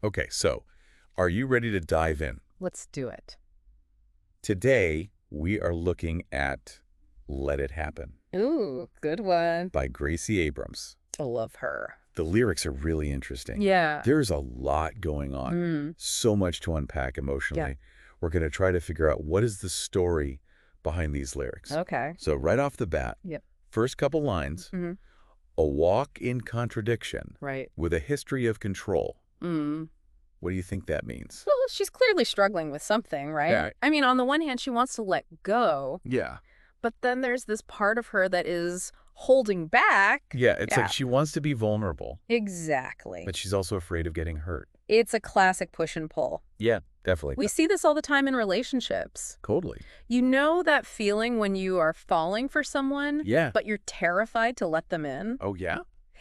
Okay, so are you ready to dive in? Let's do it. Today, we are looking at Let It Happen Ooh, good one. by Gracie Abrams. I love her. The lyrics are really interesting. Yeah. There's a lot going on, so much to unpack emotionally. We're going to try to figure out what is the story behind these lyrics. Okay. So right off the bat, Yep. first couple lines, a walk in contradiction Right. with a history of control. Mm. What do you think that means? Well, she's clearly struggling with something, right? Yeah. I mean, on the one hand, she wants to let go, Yeah. but then there's this part of her that is holding back. Yeah, it's like she wants to be vulnerable, Exactly. but she's also afraid of getting hurt. It's a classic push and pull. Yeah, definitely. We see this all the time in relationships. Totally. You know that feeling when you are falling for someone, Yeah. but you're terrified to let them in? Oh, yeah?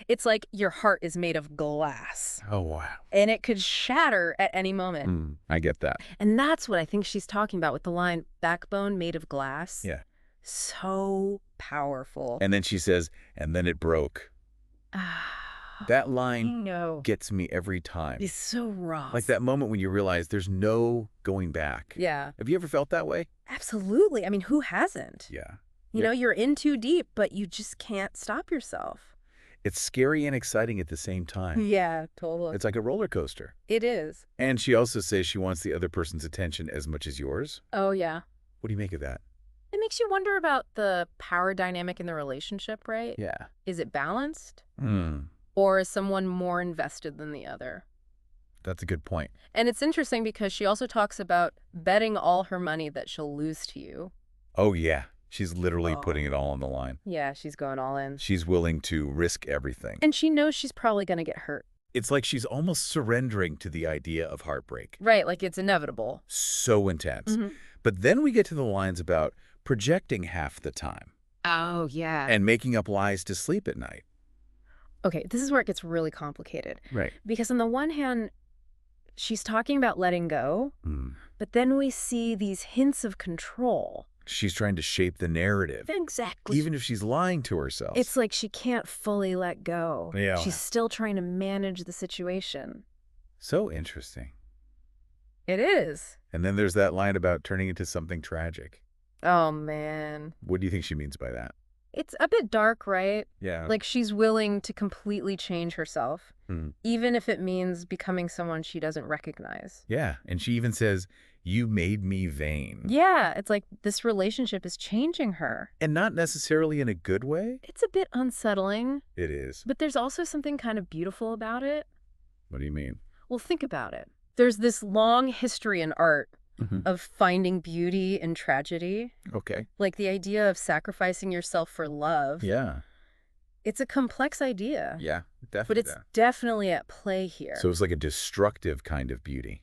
It's like your heart is made of glass, Oh, wow. and it could shatter at any moment. I get that. And that's what I think she's talking about with the line, backbone made of glass. Yeah. So powerful. And then she says, and then it broke. That line No. gets me every time. It's so rough. Like that moment when you realize there's no going back. Yeah. Have you ever felt that way? Absolutely. I mean, who hasn't? Yeah. You know, you're in too deep, but you just can't stop yourself. It's scary and exciting at the same time. Yeah, totally. It's like a roller coaster. It is. And she also says she wants the other person's attention as much as yours. Oh, yeah. What do you make of that? It makes you wonder about the power dynamic in the relationship, right? Yeah. Is it balanced? Or is someone more invested than the other? That's a good point. And it's interesting because she also talks about betting all her money that she'll lose to you. Oh, yeah. She's literally putting it all on the line. Yeah, she's going all in. She's willing to risk everything. And she knows she's probably going to get hurt. It's like she's almost surrendering to the idea of heartbreak. Right, like it's inevitable. So intense. But then we get to the lines about projecting half the time. Oh, yeah. And making up lies to sleep at night. Okay, this is where it gets really complicated. Right. Because on the one hand, she's talking about letting go, but then we see these hints of control. She's trying to shape the narrative. Exactly. Even if she's lying to herself. It's like she can't fully let go. Yeah. She's still trying to manage the situation. So interesting. It is. And then there's that line about turning into something tragic. Oh, man. What do you think she means by that? It's a bit dark, right? Yeah. Like she's willing to completely change herself, even if it means becoming someone she doesn't recognize. Yeah. And she even says, you made me vain. Yeah, it's like this relationship is changing her. And not necessarily in a good way. It's a bit unsettling. It is. But there's also something kind of beautiful about it. What do you mean? Well, think about it. There's this long history in art of finding beauty in tragedy. Okay. Like the idea of sacrificing yourself for love. Yeah. It's a complex idea. Yeah, definitely. But it's definitely at play here. So it's like a destructive kind of beauty.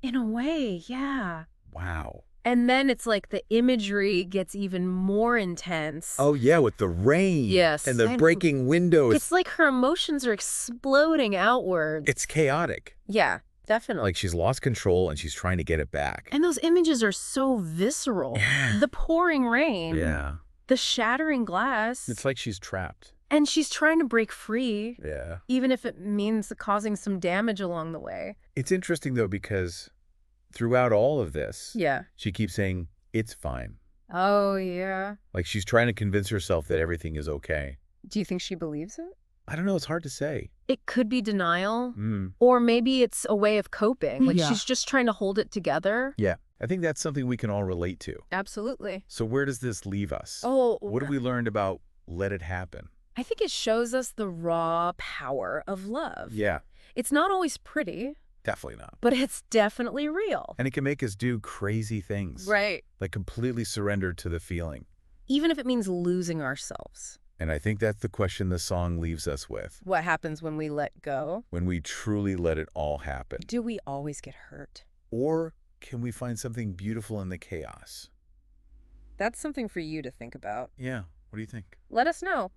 In a way, yeah. Wow. And then it's like the imagery gets even more intense. Oh, yeah, with the rain. Yes. And the breaking windows. It's like her emotions are exploding outwards. It's chaotic. Yeah, definitely. Like she's lost control and she's trying to get it back. And those images are so visceral. Yeah. The pouring rain. Yeah. The shattering glass. It's like she's trapped. And she's trying to break free. Yeah. Even if it means causing some damage along the way. It's interesting, though, because throughout all of this, Yeah. she keeps saying, it's fine. Oh, yeah. Like she's trying to convince herself that everything is okay. Do you think she believes it? I don't know. It's hard to say. It could be denial. Or maybe it's a way of coping. Like she's just trying to hold it together. Yeah. I think that's something we can all relate to. Absolutely. So where does this leave us? Oh, What have we learned about Let It Happen? I think it shows us the raw power of love. Yeah. It's not always pretty, Definitely not. but it's definitely real. And it can make us do crazy things. Right. Like completely surrender to the feeling. Even if it means losing ourselves. And I think that's the question the song leaves us with. What happens when we let go? When we truly let it all happen. Do we always get hurt? Or can we find something beautiful in the chaos? That's something for you to think about. Yeah. What do you think? Let us know.